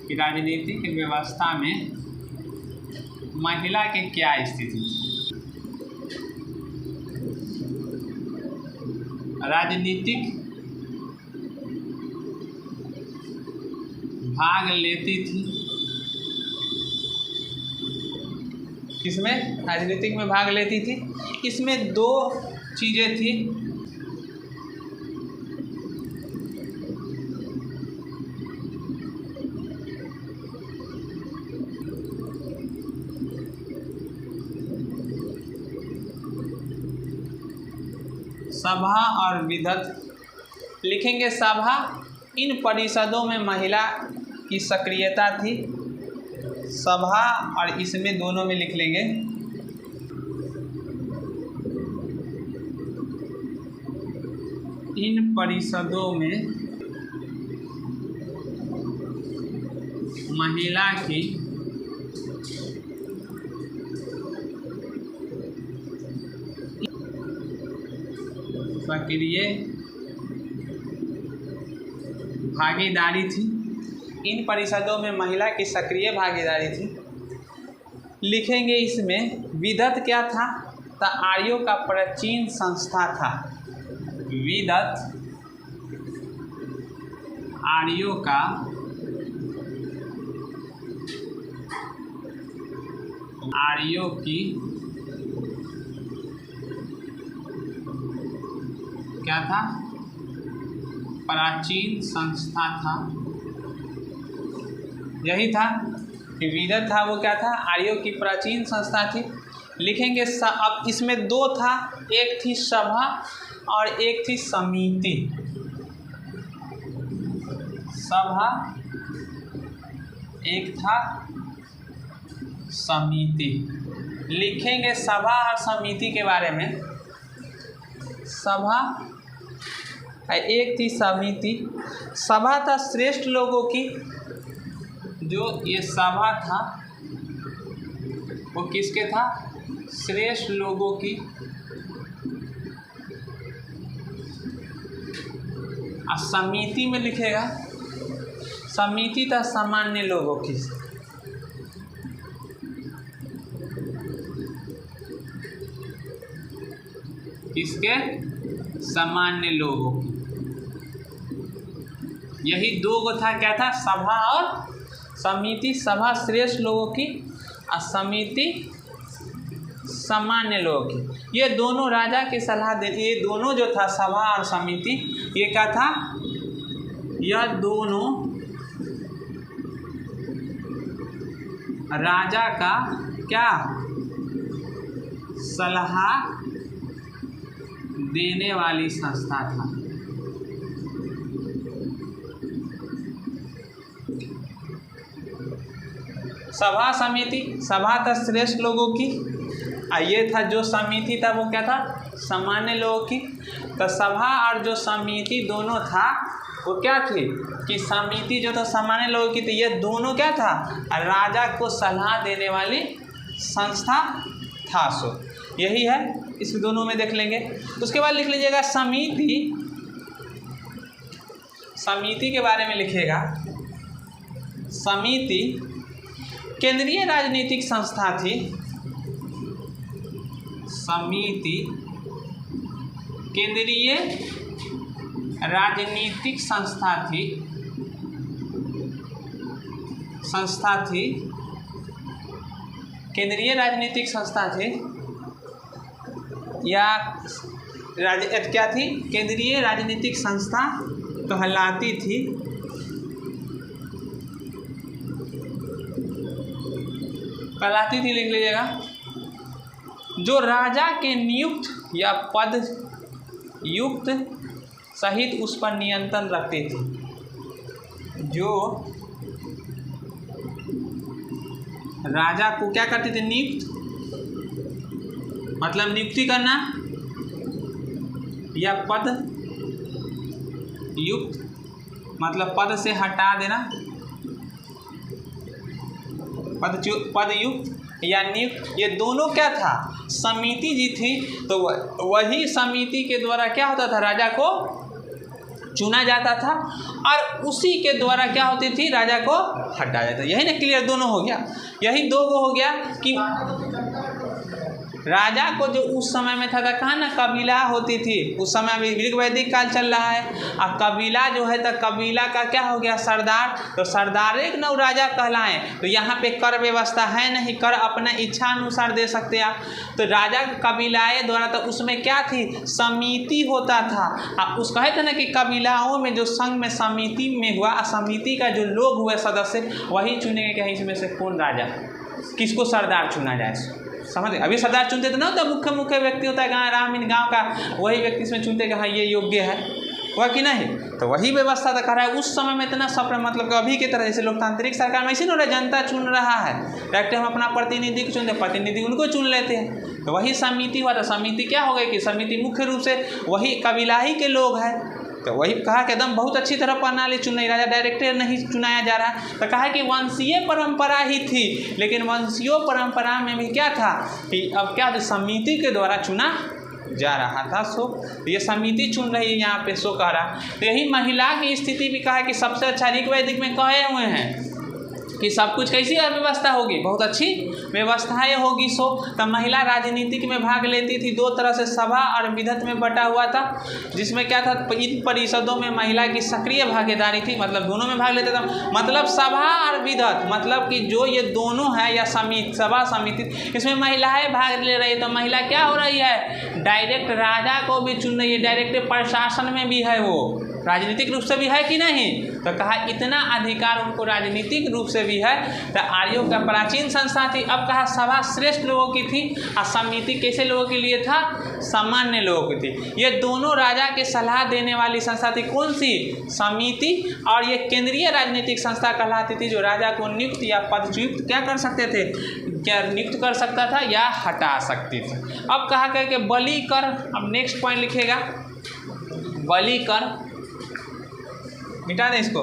कि राजनीतिक व्यवस्था में महिला की क्या स्थिति थी। राजनीतिक भाग लेती थी, किसमें? राजनीतिक में भाग लेती थी। इसमें दो चीज़ें थी। सभा और विधत लिखेंगे। सभा, इन परिषदों में महिला की सक्रियता थी। सभा और इसमें दोनों में लिख लेंगे। इन परिषदों में महिला की सक्रिय भागीदारी थी। इन परिषदों में महिला की सक्रिय भागीदारी थी। लिखेंगे इसमें विधत क्या था? तो आर्यों का प्राचीन संस्था था। विधत आर्यों का आर्यों की क्या था? प्राचीन संस्था था। यही था कि विधत था, वो क्या था? आर्यों की प्राचीन संस्था थी। लिखेंगे अब इसमें दो था, एक थी सभा और एक थी समिति। सभा, एक था समिति। लिखेंगे सभा और समिति के बारे में। सभा, एक थी समिति। सभा था श्रेष्ठ लोगों की। जो ये सभा था वो किसके था? श्रेष्ठ लोगों की। और समिति में लिखेगा, समिति था सामान्य लोगों की। किसके? सामान्य लोगों की। यही दो गो था। क्या था? सभा और समिति। सभा श्रेष्ठ लोगों की और समिति सामान्य लोगों की। ये दोनों राजा की सलाह देती। ये दोनों जो था सभा और समिति, ये क्या था? यह दोनों राजा का क्या? सलाह देने वाली संस्था था। सभा समिति, सभा था श्रेष्ठ लोगों की और ये था जो समिति था वो क्या था? सामान्य लोगों की। तो सभा और जो समिति दोनों था वो क्या थी? कि समिति जो था सामान्य लोगों की, तो ये दोनों क्या था? राजा को सलाह देने वाली संस्था था। सो यही है, इस दोनों में देख लेंगे। उसके बाद लिख लीजिएगा समिति। समिति के बारे में लिखेगा। समिति केंद्रीय राजनीतिक संस्था थी। समिति केंद्रीय राजनीतिक संस्था थी। केंद्रीय राजनीतिक संस्था थी या क्या थी? केंद्रीय राजनीतिक संस्था कहलाती थी। लिख लीजिएगा। जो राजा के नियुक्त या पद युक्त सहित उस पर नियंत्रण रखती थी। जो राजा को क्या करते थे? नियुक्त, मतलब नियुक्ति करना, या पद युक्त मतलब पद से हटा देना। पद युक्त या नियुक्त, ये दोनों क्या था? समिति जी थी। तो वही समिति के द्वारा क्या होता था? राजा को चुना जाता था और उसी के द्वारा क्या होती थी, राजा को हटाया जाता। यही ना क्लियर, दोनों हो गया, यही दो गो हो गया कि राजा को जो उस समय में था कहा ना कबीला होती थी, उस समय अभी ऋग वैदिक काल चल रहा है, अब कबीला जो है तो कबीला का क्या हो गया सरदार, तो सरदार एक नौ राजा कहलाएं। तो यहाँ पे कर व्यवस्था है नहीं, कर अपना इच्छा अनुसार दे सकते आप, तो राजा कबीलाए द्वारा, तो उसमें क्या थी समिति होता था। अब उस कहे थे ना कि कबीलाओं में जो संघ में समिति में हुआ, समिति का जो लोग हुए सदस्य वही चुनेंगे कि इसमें से कौन राजा, किसको सरदार चुना जाए। समझ, अभी सरदार चुनते तो ना होता, मुख्य व्यक्ति होता है गाँव का, वही व्यक्ति इसमें चुनते कि हाँ ये योग्य है, हुआ कि नहीं। तो वही व्यवस्था तो कर रहा है उस समय में इतना सब, मतलब कि अभी की तरह जैसे लोकतांत्रिक सरकार में ऐसे नहीं हो रहा, जनता चुन रहा है, डायरेक्ट हम अपना प्रतिनिधि को चुनते, प्रतिनिधि उनको चुन लेते हैं। तो वही समिति हुआ, तो समिति क्या हो गई कि समिति मुख्य रूप से वही कबीला ही के लोग हैं। तो वही कहा कि एकदम बहुत अच्छी तरह प्रणाली चुन रही, राजा डायरेक्टर नहीं चुनाया जा रहा। तो कहा कि वंशीय परंपरा ही थी, लेकिन वंशीय परंपरा में भी क्या था कि अब क्या समिति के द्वारा चुना जा रहा था। सो ये समिति चुन रही है यहाँ पे, सो कह रहा। तो यही महिला की स्थिति भी कहा कि सबसे अच्छा ऋग वैदिक में कहे हुए हैं कि सब कुछ कैसी व्यवस्था होगी, बहुत अच्छी व्यवस्थाएं होगी। सो तब महिला राजनीतिक में भाग लेती थी, दो तरह से सभा और विधत में बटा हुआ था, जिसमें क्या था इन परिषदों में महिला की सक्रिय भागीदारी थी, मतलब दोनों में भाग लेते थे। मतलब सभा और विधत, मतलब कि जो ये दोनों है या समिति, सभा समिति, इसमें महिलाएं भाग ले रही है। तो महिला क्या हो रही है, डायरेक्ट राजा को भी चुन रही है, डायरेक्ट प्रशासन में भी है, वो राजनीतिक रूप से भी है कि नहीं। तो कहा इतना अधिकार उनको राजनीतिक रूप से भी है। तो आर्यों का प्राचीन संस्था थी। अब कहा सभा श्रेष्ठ लोगों की थी और समिति कैसे लोगों के लिए था, सामान्य लोगों की थी। ये दोनों राजा के सलाह देने वाली संस्था थी, कौन सी, समिति। और ये केंद्रीय राजनीतिक संस्था कहलाती थी, जो राजा को नियुक्त या पदच्युत क्या कर सकते थे, क्या नियुक्त कर सकता था या हटा सकती थी। अब कहा गया कि बलि कर, अब नेक्स्ट पॉइंट लिखेगा बलि कर, मिटा दें इसको।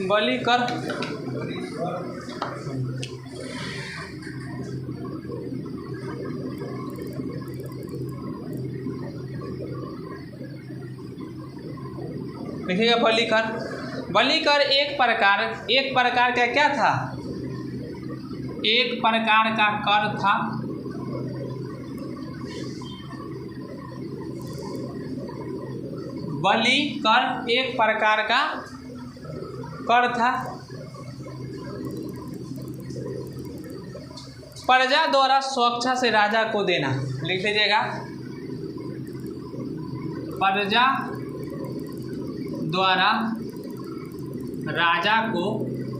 बलि कर देखिएगा, बलि कर, बलि कर एक प्रकार का क्या था, एक प्रकार का कर था। बलि कर एक प्रकार का कर था। प्रजा द्वारा स्वेच्छा से राजा को देना, लिख लीजिएगा, प्रजा द्वारा राजा को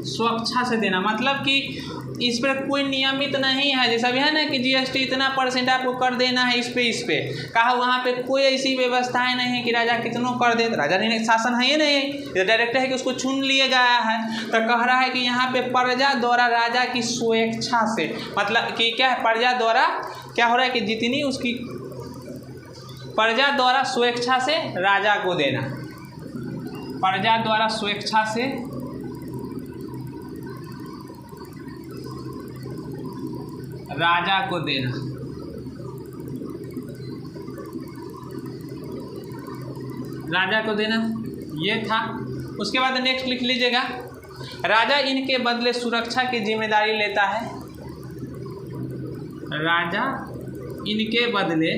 स्वेच्छा से देना, मतलब कि इस पर कोई नियमित नहीं है। जैसा भी है ना कि जीएसटी इतना % आपको कर देना है, इस पे कहा, वहाँ पे कोई ऐसी व्यवस्थाएं नहीं है कि राजा कितनों कर दे। राजा नहीं, शासन है ही नहीं, ये डायरेक्ट है कि उसको चुन लिया गया है। तो कह रहा है कि यहाँ पे प्रजा द्वारा राजा की स्वेच्छा से, मतलब कि क्या है, प्रजा द्वारा क्या हो रहा है कि जितनी उसकी प्रजा द्वारा स्वेच्छा से राजा को देना, प्रजा द्वारा स्वेच्छा से राजा को देना। राजा को देना ये था। उसके बाद नेक्स्ट लिख लीजिएगा, राजा इनके बदले सुरक्षा की जिम्मेदारी लेता है। राजा इनके बदले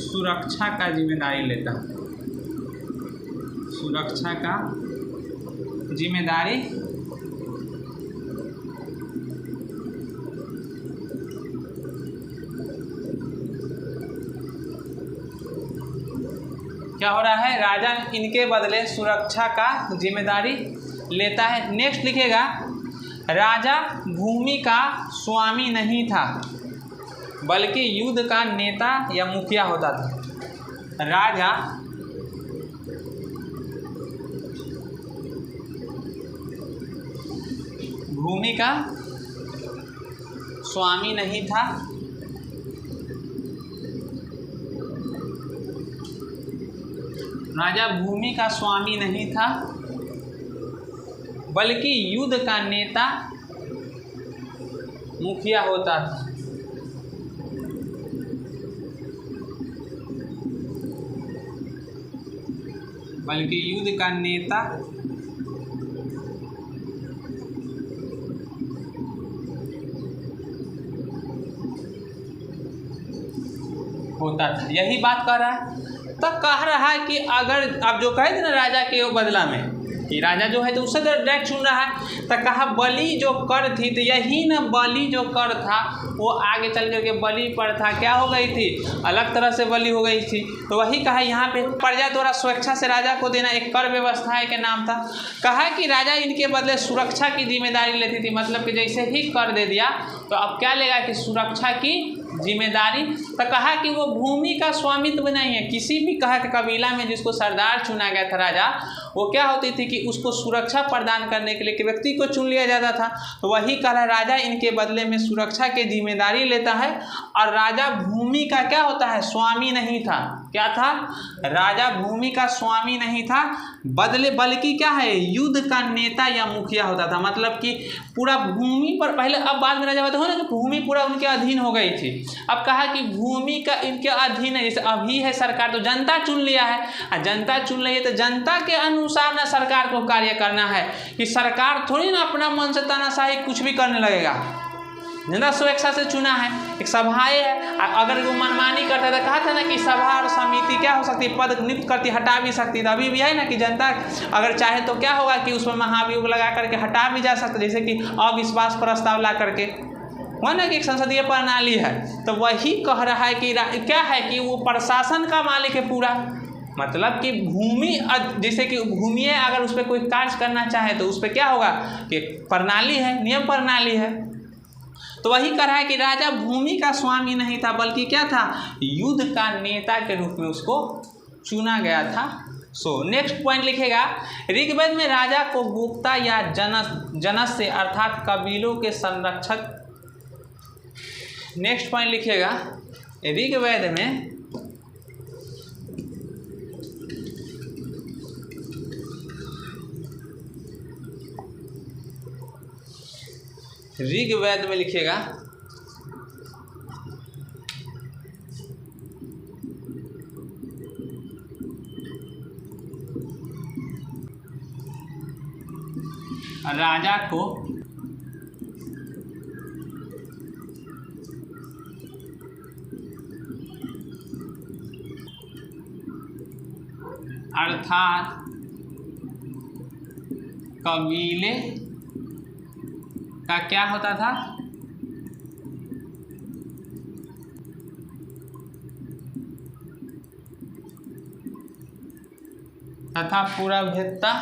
सुरक्षा का जिम्मेदारी लेता है, सुरक्षा का जिम्मेदारी क्या हो रहा है, राजा इनके बदले सुरक्षा का जिम्मेदारी लेता है। नेक्स्ट लिखेगा, राजा भूमि का स्वामी नहीं था, बल्कि युद्ध का नेता या मुखिया होता था। राजा भूमि का स्वामी नहीं था, राजा भूमि का स्वामी नहीं था, बल्कि युद्ध का नेता मुखिया होता था। बल्कि युद्ध का नेता होता था। यही बात कर रहा है। तो कह रहा है कि अगर आप जो कहे थे ना राजा के बदला में कि राजा जो है तो उससे डायरेक्ट सुन रहा है, तो कहा बलि जो कर थी, तो यही ना बलि जो कर था वो आगे चल करके बलि पर था क्या हो गई थी, अलग तरह से बलि हो गई थी। तो वही कहा यहाँ पे प्रजा द्वारा स्वेच्छा से राजा को देना एक कर व्यवस्था के नाम था। कहा कि राजा इनके बदले सुरक्षा की जिम्मेदारी लेती थी, मतलब कि जैसे ही कर दे दिया तो अब क्या लेगा कि सुरक्षा की जिम्मेदारी। तो कहा कि वो भूमि का स्वामित्व नहीं है। किसी भी कहा कि कबीला में जिसको सरदार चुना गया था राजा, वो क्या होती थी कि उसको सुरक्षा प्रदान करने के लिए कि व्यक्ति को चुन लिया जाता था। तो वही कहा राजा इनके बदले में सुरक्षा की जिम्मेदारी लेता है। और राजा भूमि का क्या होता है, स्वामी नहीं था। क्या था, राजा भूमि का स्वामी नहीं था, बल्कि क्या है, युद्ध का नेता या मुखिया होता था। मतलब कि पूरा भूमि पर पहले, अब बाद में राजा बताते हो ना कि भूमि पूरा उनके अधीन हो गई थी। अब कहा कि भूमि का इनके अधीन है। जैसे अभी है सरकार, तो जनता चुन लिया है, और जनता चुन रही है तो जनता के अनुसार ना सरकार को कार्य करना है। कि सरकार थोड़ी ना अपना मन से तानाशाही कुछ भी करने लगेगा। जनता स्वेच्छा से चुना है, एक सभाएं है। अगर वो मनमानी करता था, कहा था ना कि सभा और समिति क्या हो सकती है, पद नियुक्त करती, हटा भी सकती। तो अभी भी है ना कि जनता अगर चाहे तो क्या होगा कि उसमें महाभियोग लगा करके हटा भी जा सकता, जैसे कि अविश्वास प्रस्ताव ला करके, वह ना कि एक संसदीय प्रणाली है। तो वही कह रहा है कि क्या है कि वो प्रशासन का मालिक है पूरा। मतलब कि भूमि, जैसे कि भूमि है, अगर उस पर कोई कार्य करना चाहे तो उस पर क्या होगा कि प्रणाली है, नियम प्रणाली है। तो वही कह रहा है कि राजा भूमि का स्वामी नहीं था, बल्कि क्या था, युद्ध का नेता के रूप में उसको चुना गया था। नेक्स्ट पॉइंट लिखेगा, ऋग्वेद में राजा को गोप्ता या जनस्य अर्थात कबीलों के संरक्षक। नेक्स्ट पॉइंट लिखेगा, ऋग्वेद में लिखेगा राजा को अर्थात कबीले का क्या होता था, तथा पूरा भेदता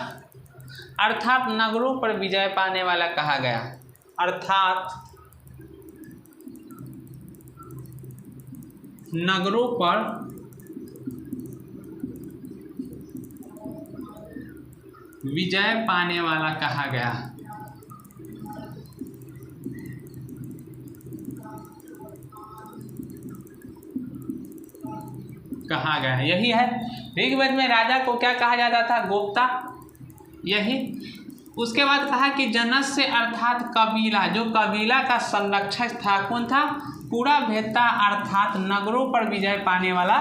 अर्थात नगरों पर विजय पाने वाला कहा गया। अर्थात नगरों पर विजय पाने वाला कहा गया। यही है, ऋग्वेद में राजा को क्या कहा जाता था, गोप्ता। यही उसके बाद कहा कि जनस्य अर्थात कबीला, जो कबीला का संरक्षक था कौन था, पूरा भेदता अर्थात नगरों पर विजय पाने वाला।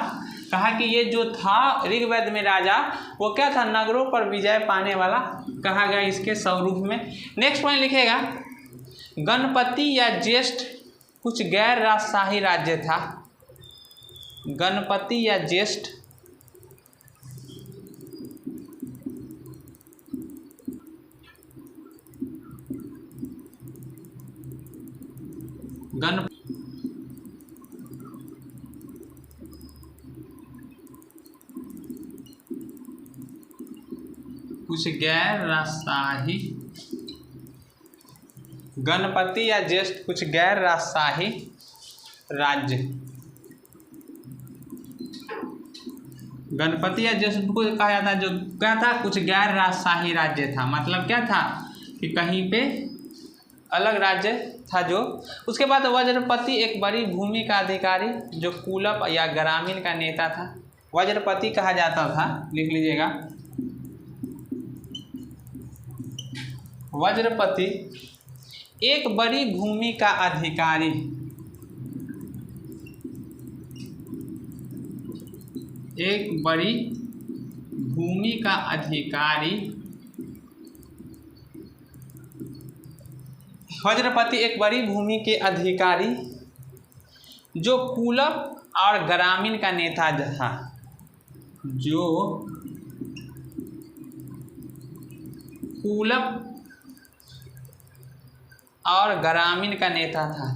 कहा कि ये जो था ऋग्वेद में राजा, वो क्या था, नगरों पर विजय पाने वाला कहा गया इसके स्वरूप में। नेक्स्ट पॉइंट लिखेगा, गणपति या ज्येष्ठ कुछ गैर राजशाही राज्य था। गणपति या ज्येष्ठ कुछ गैर राजशाही, गणपति या ज्येष्ठ कुछ गैर राजशाही राज्य। गणपति या ज्येष्ठ को कहा जाता है, जो क्या था, कुछ गैर राजशाही राज्य था। मतलब क्या था कि कहीं पे अलग राज्य था जो। उसके बाद वज्रपति एक बड़ी भूमि का अधिकारी जो कुलप या ग्रामीण का नेता था, वज्रपति कहा जाता था। लिख लीजिएगा, वज्रपति एक बड़ी भूमि का अधिकारी, एक बड़ी भूमि का अधिकारी, वज्रपति एक बड़ी भूमि के अधिकारी जो कुलप और ग्रामीण का नेता था, जो कुलप और ग्रामीण का नेता था,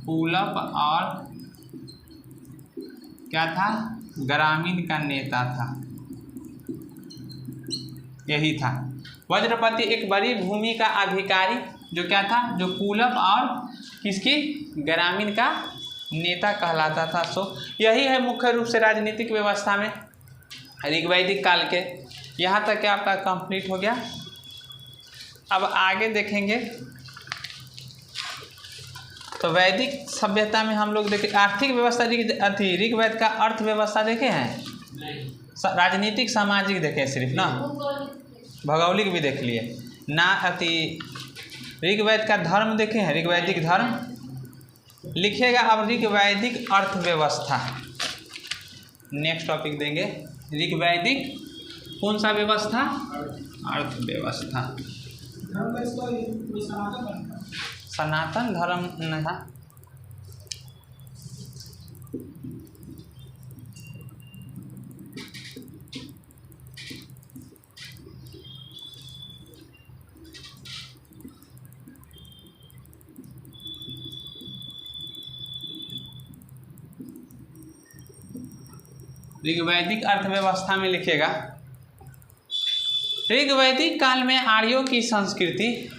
कुलप और क्या था, ग्रामीण का नेता था, यही था। वज्रपति एक बड़ी भूमि का अधिकारी जो क्या था, जो कुलप और किसकी, ग्रामीण का नेता कहलाता था। सो यही है मुख्य रूप से राजनीतिक व्यवस्था में ऋग्वैदिक काल के। यहाँ तक क्या आपका कंप्लीट हो गया। अब आगे देखेंगे तो वैदिक सभ्यता में हम लोग देखें आर्थिक व्यवस्था, ऋग्वेद का अर्थव्यवस्था देखे हैं, राजनीतिक सामाजिक देखे सिर्फ ना, भौगोलिक भी देख लिए ना। ऋग्वेद का धर्म देखे हैं, ऋग्वैदिक धर्म लिखिएगा। अब ऋग्वैदिक अर्थव्यवस्था नेक्स्ट टॉपिक देंगे। ऋग्वैदिक कौन सा व्यवस्था, अर्थव्यवस्था। सनातन धर्म न था, ऋग्वैदिक अर्थव्यवस्था में लिखिएगा। ऋग्वैदिक काल में आर्यों की संस्कृति,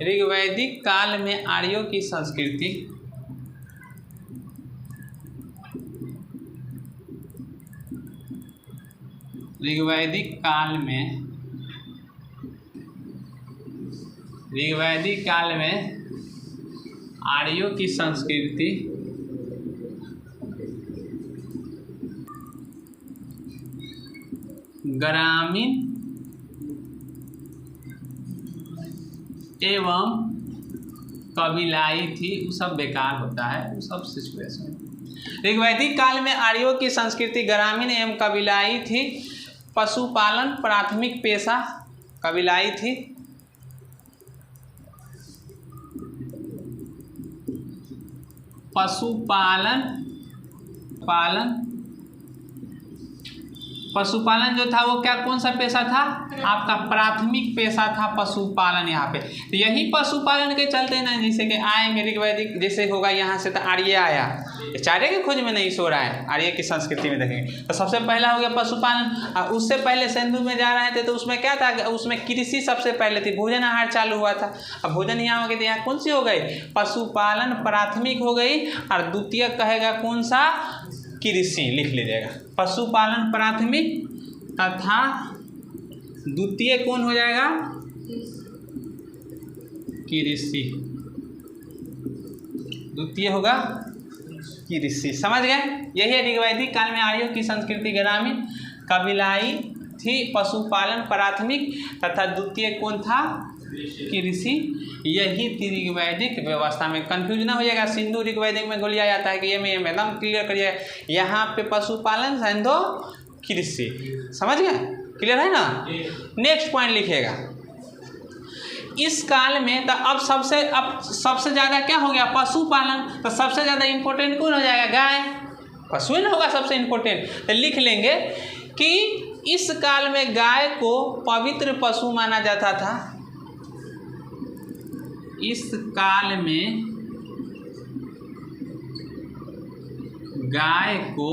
ऋग्वैदिक काल में आर्यों की संस्कृति ऋग्वैदिक काल में आर्यों की संस्कृति ग्रामीण एवं कबीलाई थी। वो सब बेकार होता है, वो सब सिचुएशन। ऋग्वैदिक काल में आर्यों की संस्कृति ग्रामीण एवं कबीलाई थी। पशुपालन प्राथमिक पेशा कबीलाई थी। पशुपालन जो था वो क्या, कौन सा पेशा था आपका, प्राथमिक पेशा था पशुपालन। यहाँ पे तो यही पशुपालन के चलते ना, जैसे कि आएंगे ऋग्वैदिक, जैसे होगा यहाँ से तो आर्य आया, चार्य की खोज में नहीं सो रहा है, आर्य की संस्कृति में देखेंगे तो सबसे पहला हो गया पशुपालन। और उससे पहले सिंधु में जा रहे थे तो उसमें क्या था, उसमें कृषि सबसे पहले थी, भोजन आहार चालू हुआ था। अब भोजन यहाँ हो गई तो यहाँ कौन सी हो गई, पशुपालन प्राथमिक हो गई, और द्वितीय कहेगा कौन सा, कृषि लिख लीजिएगा। पशुपालन प्राथमिक तथा द्वितीय कौन हो जाएगा, कृषि, द्वितीय होगा कृषि। समझ गए, यही है ऋग्वैदिक काल में आर्यों की संस्कृति ग्रामीण कबीलाई थी, पशुपालन प्राथमिक तथा द्वितीय कौन था, कृषि। यही थी ऋग्वैदिक व्यवस्था में। कंफ्यूज ना हो जाएगा, सिंधु ऋग्वैदिक में घुलिया जाता है कि ये में एकदम क्लियर करिए। यहाँ पे पशुपालन, सिंधु, कृषि, समझ गए, क्लियर है ना। नेक्स्ट पॉइंट लिखिएगा। इस काल में तो अब सबसे ज़्यादा क्या हो गया, पशुपालन। तो सबसे ज़्यादा इम्पोर्टेंट कौन हो जाएगा, गाय, पशु ही ना होगा सबसे इम्पोर्टेंट। तो लिख लेंगे कि इस काल में गाय को पवित्र पशु माना जाता था। इस काल में गाय को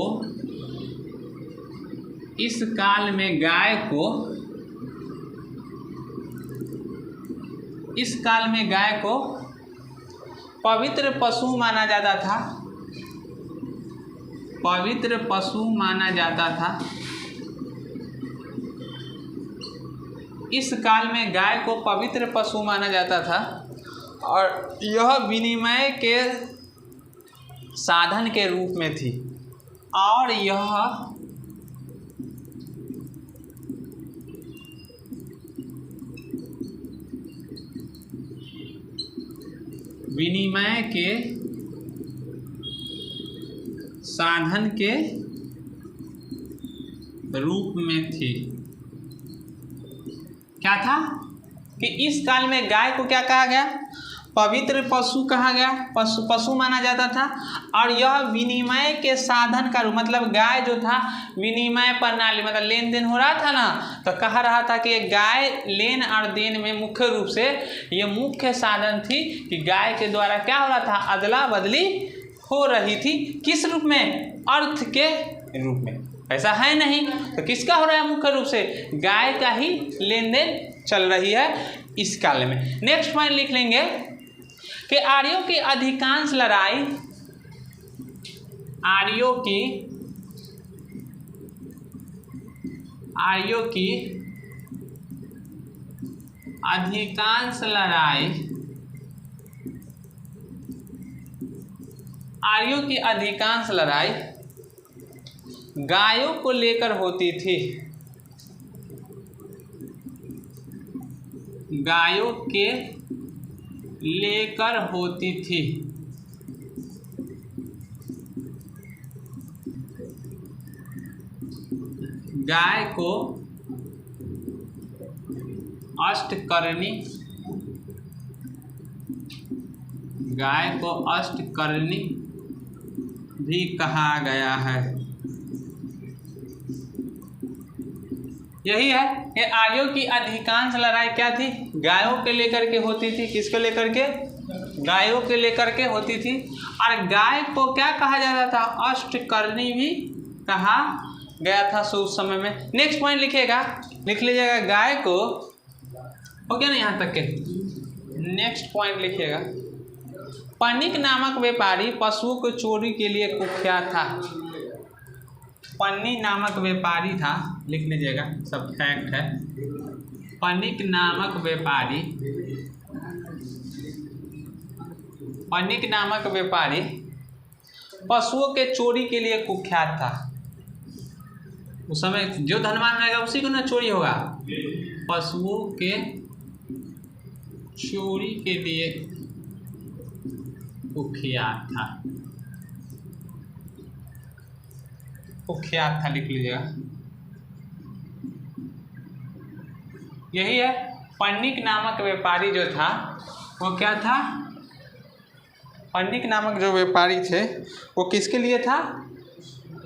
पवित्र पशु माना जाता था, पवित्र पशु माना जाता था। इस काल में गाय को पवित्र पशु माना जाता था और यह विनिमय के साधन के रूप में थी, और यह विनिमय के साधन के रूप में थी। क्या था कि इस काल में गाय को क्या कहा गया, पवित्र पशु कहा गया, पशु माना जाता था। और यह विनिमय के साधन का रूप, मतलब गाय जो था विनिमय प्रणाली, मतलब लेन देन हो रहा था ना, तो कह रहा था कि गाय लेन और देन में मुख्य रूप से ये मुख्य साधन थी कि गाय के द्वारा क्या हो रहा था, अदला बदली हो रही थी। किस रूप में, अर्थ के रूप में। ऐसा है नहीं तो किसका हो रहा है, मुख्य रूप से गाय का ही लेन देन चल रही है इस काल में। नेक्स्ट पॉइंट लिख लेंगे कि आर्यों की अधिकांश लड़ाई, आर्यों की अधिकांश लड़ाई, आर्यों की अधिकांश लड़ाई गायों को लेकर होती थी, गायों के लेकर होती थी। गाय को अष्टकर्णी, गाय को अष्टकर्णी भी कहा गया है। यही है कि आर्यों की अधिकांश लड़ाई क्या थी, गायों के लेकर के होती थी। किसको लेकर के, गायों के लेकर के होती थी। और गाय को क्या कहा जाता था, अष्टकर्णी भी कहा गया था उस समय में। नेक्स्ट पॉइंट लिखिएगा, लिख लीजिएगा, गाय को हो गया ना यहाँ तक के। नेक्स्ट पॉइंट लिखिएगा, पनिक नामक व्यापारी पशुओं को चोरी के लिए कुख्यात था। पन्नी नामक व्यापारी था, लिख लीजिएगा, सब फैक्ट है। पनिक नामक व्यापारी, पनिक नामक व्यापारी पशुओं के चोरी के लिए कुख्यात था। उस समय जो धनवान रहेगा उसी को ना चोरी होगा। पशुओं के चोरी के लिए कुख्यात था, कुख्यात था, लिख लीजिएगा। यही है, पन्निक नामक व्यापारी जो था वो क्या था, पन्निक नामक जो व्यापारी थे वो किसके लिए था,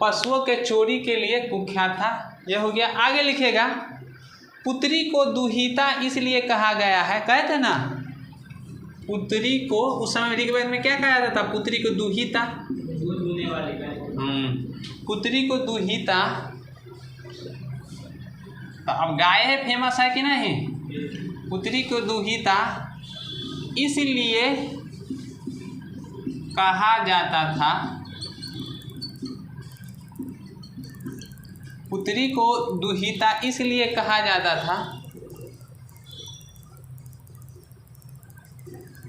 पशुओं के चोरी के लिए कुख्यात था। यह हो गया। आगे लिखेगा, पुत्री को दुहिता इसलिए कहा गया है, कहते ना पुत्री को, उस समय ऋग्वेद में क्या कहा जाता था, पुत्री को दुहिता, पुत्री को दुहिता। तो अब गाय है, फेमस है कि नहीं, पुत्री को दुहिता इसलिए कहा जाता था, पुत्री को दुहिता इसलिए कहा जाता था,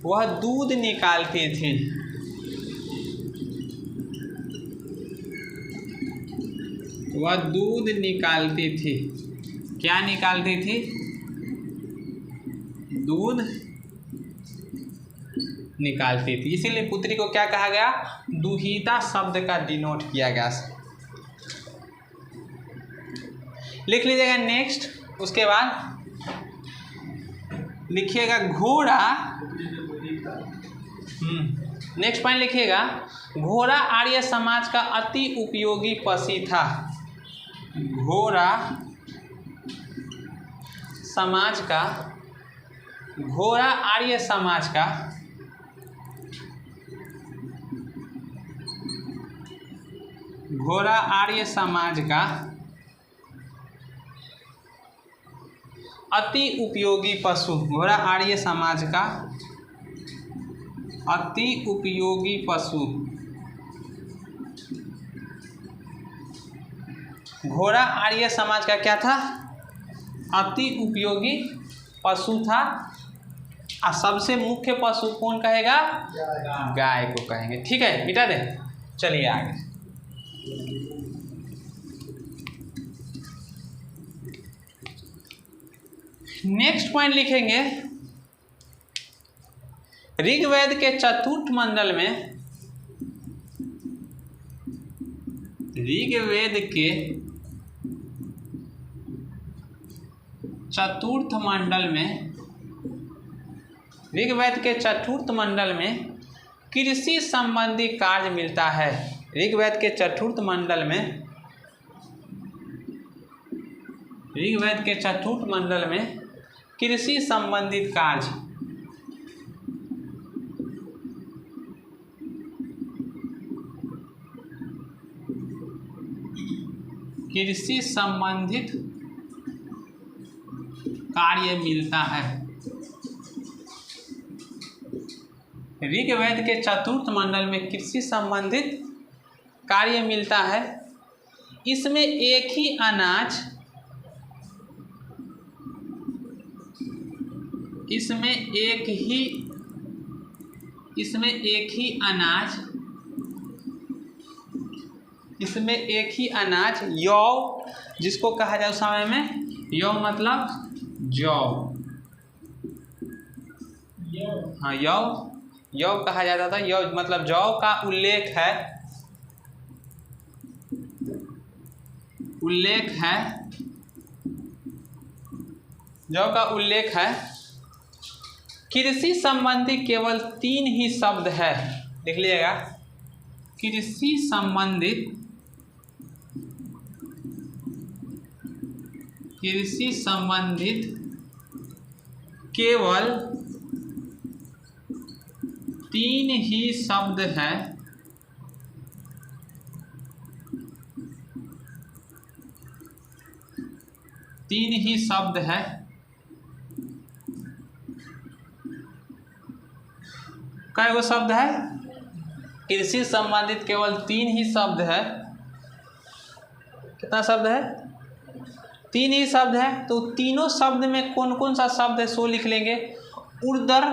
वह दूध निकालती थी, वह दूध निकालती थी। क्या निकालती थी, दूध निकालती थी, इसीलिए पुत्री को क्या कहा गया, दुहिता शब्द का डिनोट किया गया। लिख लीजिएगा नेक्स्ट। उसके बाद लिखिएगा घोड़ा, नेक्स्ट पॉइंट लिखिएगा, घोड़ा आर्य समाज का अति उपयोगी पशु था। घोड़ा समाज का, घोड़ा आर्य समाज का घोड़ा आर्य समाज का अति उपयोगी पशु, घोड़ा आर्य समाज का अति उपयोगी पशु, घोड़ा आर्य समाज का क्या था, अति उपयोगी पशु था। और सबसे मुख्य पशु कौन कहेगा, गाय को कहेंगे। ठीक है, मिटा दे, चलिए आगे। नेक्स्ट पॉइंट लिखेंगे ऋग्वेद के चतुर्थ मंडल में, ऋग्वेद के चतुर्थ मंडल में, ऋग्वेद के चतुर्थ मंडल में कृषि संबंधी कार्य मिलता है। ऋग्वेद के चतुर्थ मंडल में, ऋग्वेद के चतुर्थ मंडल में कृषि संबंधित कार्य, कृषि संबंधित कार्य मिलता है। ऋग्वेद के चतुर्थ मंडल में कृषि संबंधित कार्य मिलता है। इसमें एक ही अनाज, इसमें एक ही अनाज यौ, जिसको कहा जाए उस समय में यौ मतलब जौ, हाँ यौ कहा जाता था। यौ मतलब जौ का उल्लेख है, जौ का उल्लेख है। कृषि संबंधी केवल 3 ही शब्द है, लिख लीजिएगा। कृषि संबंधित केवल 3 ही शब्द है। कई गो शब्द है? कृषि संबंधित केवल 3 ही शब्द है। कितना शब्द है? 3 ही शब्द है। तो तीनों शब्द में कौन कौन सा शब्द है सो लिख लेंगे। उर्दर,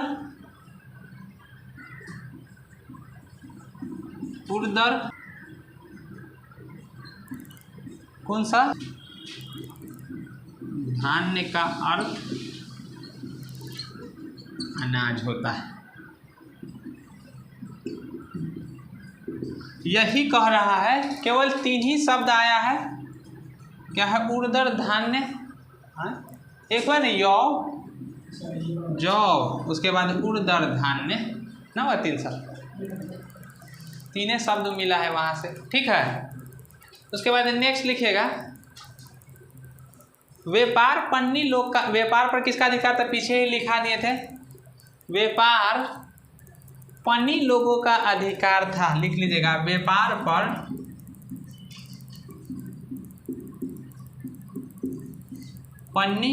कौन सा? धान्य का अर्थ अनाज होता है। यही कह रहा है, केवल 3 ही शब्द आया है। क्या है? उर्दर, धान्य, एक बार यौ, जौ, उसके बाद उर्दर, धान्य, ना हुआ 3 शब्द, 3 शब्द मिला है वहां से। ठीक है। उसके बाद नेक्स्ट लिखिएगा, व्यापार पन्नी लोग का, व्यापार पर किसका अधिकार था? पीछे ही लिखा दिए थे। व्यापार पन्नी लोगों का अधिकार था, लिख लीजिएगा। व्यापार पर पन्नी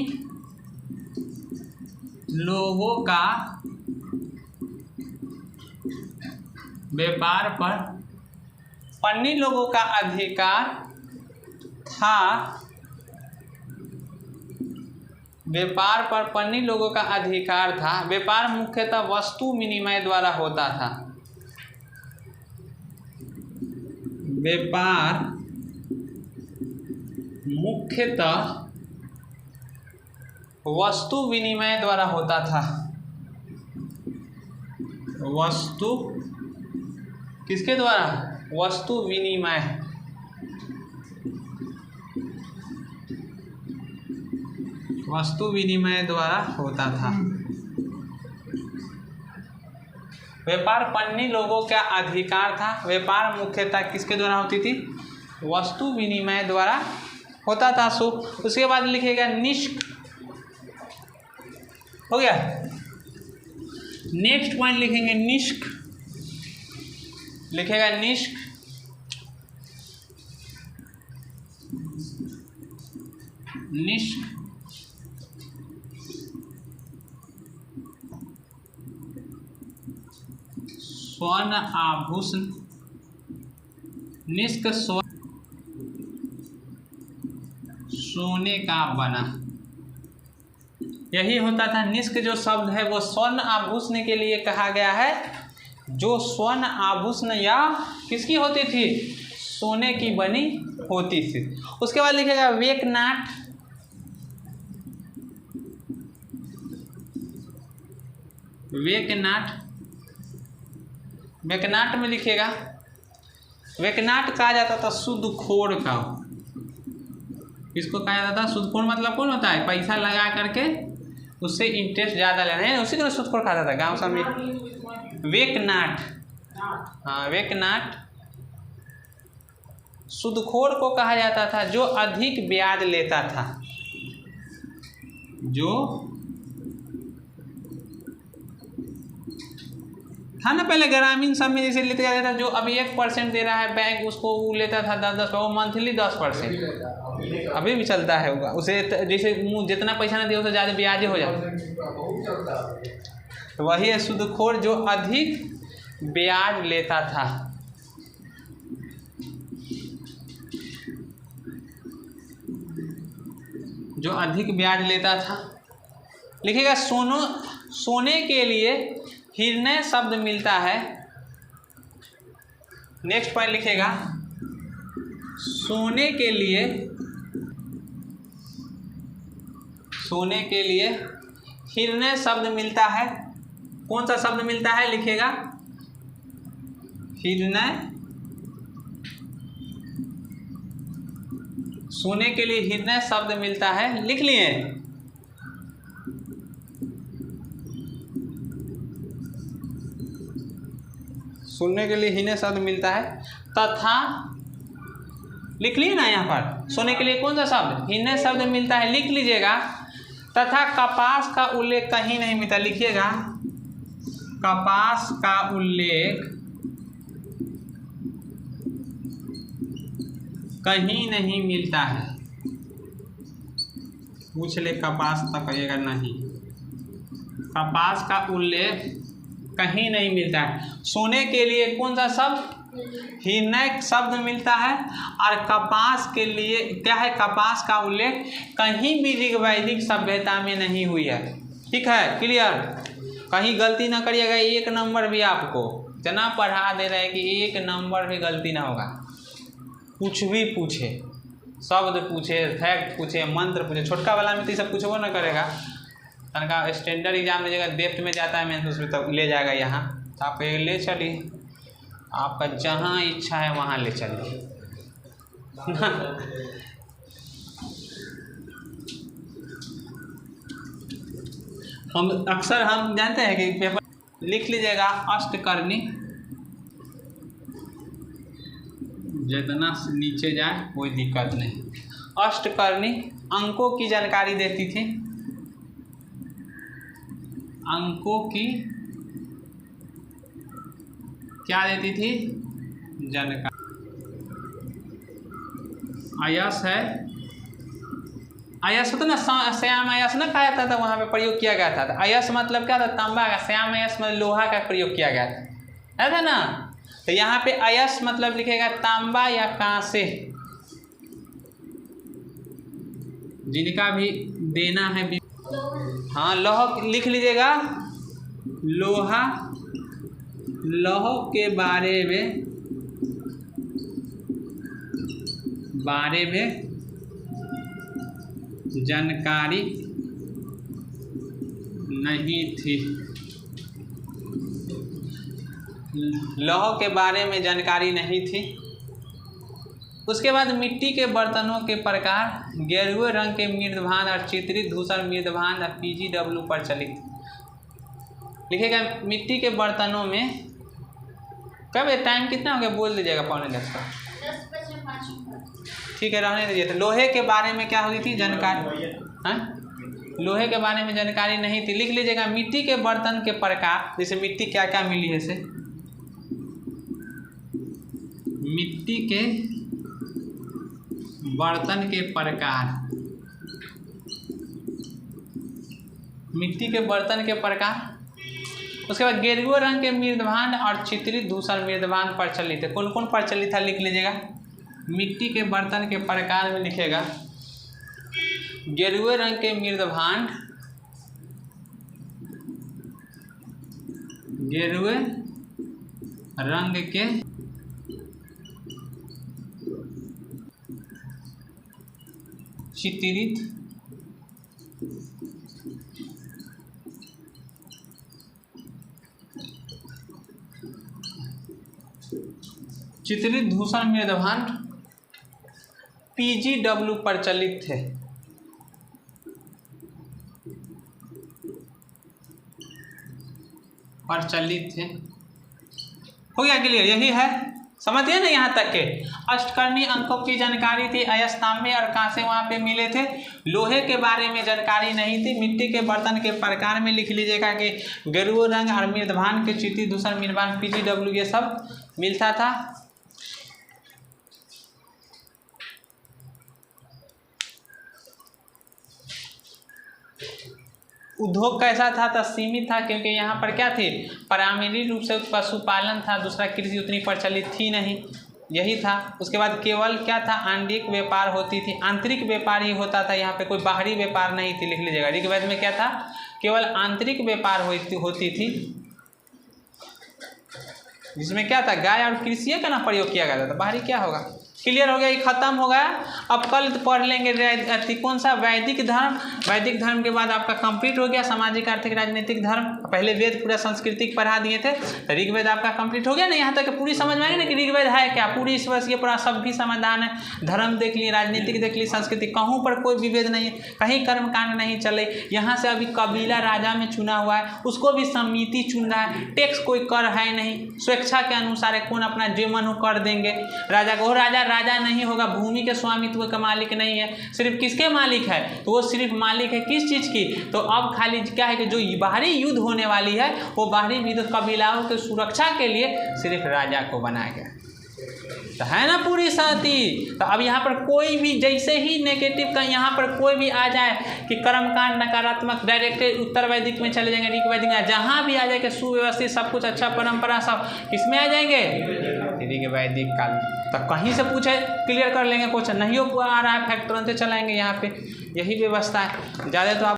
लोगों का, व्यापार पर पन्नी लोगों का अधिकार था। व्यापार पर पन्नी लोगों का अधिकार था। व्यापार मुख्यतः वस्तु विनिमय द्वारा होता था। व्यापार मुख्यतः वस्तु विनिमय द्वारा होता था। वस्तु किसके द्वारा? वस्तु विनिमय। वस्तु विनिमय द्वारा होता था। व्यापार पन्नी लोगों का अधिकार था। व्यापार मुख्यतः किसके द्वारा होती थी? वस्तु विनिमय द्वारा होता था। सो उसके बाद लिखेगा निष्क, हो गया। नेक्स्ट पॉइंट लिखेंगे निष्क, लिखेगा निष्क। निष्क स्वर्ण आभूषण, निष्क सोने का बना। यही होता था। निष्क जो शब्द है वो स्वर्ण आभूषण के लिए कहा गया है। जो स्वर्ण आभूषण या किसकी होती थी? सोने की बनी होती थी। उसके बाद लिखेगा वेकनाट। वेकनाट वेकनाट में लिखेगा, वेकनाट कहा जाता था सूदखोर का। किसको कहा जाता था? सूदखोर मतलब कौन होता है? पैसा लगा करके उससे इंटरेस्ट ज़्यादा लेना है, उसी को सूदखोर कहा जाता था गाँव सब में। वेकनाट, हाँ वेकनाट सूदखोर को कहा जाता था जो अधिक ब्याज लेता था, जो था ना पहले ग्रामीण सब में जैसे लेते जाता था, जो अभी 1% दे रहा है बैंक, उसको वो लेता था 10-10, वो मंथली 10%, अभी भी चलता है होगा उसे, जैसे जितना पैसा ना दिया उसे ज़्यादा ब्याज हो जाता। तो वही है सूदखोर, जो अधिक ब्याज लेता था। जो अधिक ब्याज लेता था। लिखिएगा सोने के लिए हिरण्य शब्द मिलता है। नेक्स्ट पॉइंट लिखेगा, सोने के लिए हिरण्य शब्द मिलता है। कौन सा शब्द मिलता है? लिखेगा हिरण्य। सोने के लिए हिरण्य शब्द मिलता है, लिख लिए। सोने के लिए हिरण्य शब्द मिलता है तथा, लिख लिए ना यहाँ पर, सोने के लिए कौन सा शब्द? हिरण्य शब्द मिलता है, लिख लीजिएगा। तथा कपास का उल्लेख कहीं नहीं मिलता, लिखिएगा कपास का उल्लेख कहीं नहीं मिलता है। पूछ ले कपास तक कहिएगा नहीं, कपास का उल्लेख कहीं नहीं मिलता है। सोने के लिए कौन सा शब्द? हिरण्य शब्द मिलता है। और कपास के लिए क्या है? कपास का उल्लेख कहीं भी ऋग्वैदिक सभ्यता में नहीं हुई है। ठीक है, क्लियर? कहीं गलती ना करिएगा, 1 नंबर भी आपको इतना पढ़ा दे रहे हैं कि 1 नंबर भी गलती ना होगा। कुछ भी पूछे, शब्द पूछे, फैक्ट पूछे, मंत्र पूछे, छोटका वाला में तो ये सब पूछबो ना करेगा। तनका स्टैंडर्ड एग्जाम में जगह डेप्थ में जाता है मैं तो उसमें तो ले जाएगा यहाँ, तो आप ले चलिए, आपका जहाँ इच्छा है वहाँ ले चलिए। हम अक्सर हम जानते हैं कि पेपर लिख लीजिएगा अष्टकर्णी, जितना नीचे जाए कोई दिक्कत नहीं। अष्टकर्णी अंकों की जानकारी देती थी, अंकों की क्या देती थी? जानकारी। आयस है, आयस होता ना, श्याम आयस ना कहा जाता था, वहाँ पे प्रयोग किया गया था। आयस मतलब क्या था? तांबा का। श्याम आयस मतलब लोहा का प्रयोग किया गया था, है ना? तो यहाँ पे आयस मतलब लिखेगा तांबा या कांसे, जिनका भी देना है। हाँ लौह लिख लीजिएगा, लोहा, लौह के बारे में जानकारी नहीं थी। लौह के बारे में जानकारी नहीं थी। उसके बाद मिट्टी के बर्तनों के प्रकार, गेरुए रंग के मृदभान और चित्रित धूसर मृदभान PGW प्रचलित। लिखेगा मिट्टी के बर्तनों में, कब टाइम कितना हो गया बोल दीजिएगा, 9:45 का। ठीक है, रहने दीजिए। तो लोहे के बारे में क्या हुई थी? जानकारी। हाँ, लोहे के बारे में जानकारी नहीं थी। लिख लीजिएगा मिट्टी के बर्तन के प्रकार, जैसे मिट्टी क्या क्या मिली है से, मिट्टी के बर्तन के प्रकार, मिट्टी के बर्तन के प्रकार। उसके बाद गेरुए रंग के मृदभान और चित्रित धूसर मृदभान प्रचलित है। कौन कौन प्रचलित है लिख लीजिएगा। मिट्टी के बर्तन के प्रकार में लिखेगा गेरुए रंग के मृदभान, गेरुए रंग के चित्रित चित्रित दूषण मृदभांड PGW प्रचलित थे। हो गया क्लियर? यही है, समझिए ना यहाँ तक के। अष्टकर्णी अंकों की जानकारी थी, अयस्तांबे और कांसे वहाँ पे मिले थे। लोहे के बारे में जानकारी नहीं थी। मिट्टी के बर्तन के प्रकार में लिख लीजिएगा कि गेरुओ रंग और मृदभांड के चित्रित दूषण मृदभांड PGW ये सब मिलता था। उद्योग कैसा था? तो सीमित था, क्योंकि यहाँ पर क्या थे, प्राइमरी रूप से पशुपालन था, दूसरा कृषि उतनी प्रचलित थी नहीं, यही था। उसके बाद केवल क्या था, आंतरिक व्यापार होती थी, आंतरिक व्यापार ही होता था, यहाँ पे कोई बाहरी व्यापार नहीं थी, लिख लीजिएगा। ऋग्वेद में क्या था, केवल आंतरिक व्यापार होती थी, जिसमें क्या था, गाय और कृषि का ना प्रयोग किया गया था, बाहरी क्या होगा। क्लियर हो गया? ये खत्म हो गया। अब कल पढ़ लेंगे कौन सा, वैदिक धर्म। वैदिक धर्म के बाद आपका कंप्लीट हो गया सामाजिक आर्थिक राजनीतिक धर्म। पहले वेद पूरा संस्कृतिक पढ़ा दिए थे, तो ऋग्वेद आपका कंप्लीट हो गया ना। यहाँ तक पूरी समझ में आएगी ना कि ऋग्वेद है क्या, पूरी इस वर्ष ये पूरा सब भी समाधान है। धर्म देख लिए, राजनीतिक देख ली, संस्कृति, कहूँ पर कोई विभेद नहीं है, कहीं कर्मकांड नहीं चले। यहाँ से अभी कबीला राजा में चुना हुआ है, उसको भी समिति चुन रहा है, टैक्स कोई कर है नहीं, स्वेच्छा के अनुसार है, कौन अपना जो मन हो कर देंगे। राजा को राजा नहीं होगा, भूमि के स्वामित्व का मालिक नहीं है, सिर्फ किसके मालिक है, तो वो सिर्फ मालिक है किस चीज़ की, तो अब खाली क्या है कि जो बाहरी युद्ध होने वाली है, वो बाहरी युद्ध कबीलाओं के सुरक्षा के लिए सिर्फ राजा को बनाया गया, तो है ना पूरी साथी। तो अब यहाँ पर कोई भी जैसे ही नेगेटिव का यहाँ पर कोई भी आ जाए कि कर्मकांड नकारात्मक, डायरेक्ट उत्तर वैदिक में चले जाएंगे, ऋग्वैदिक में, जहाँ भी आ जाएगा सुव्यवस्थित सब कुछ अच्छा परंपरा सब किसमें आ जाएंगे, ऋग्वैदिक काल। तो कहीं से पूछे क्लियर कर लेंगे, क्वेश्चन नहीं हो आ रहा है फैक्ट तुरंत चलाएंगे यहाँ पे, यही व्यवस्था है। ज़्यादा तो आप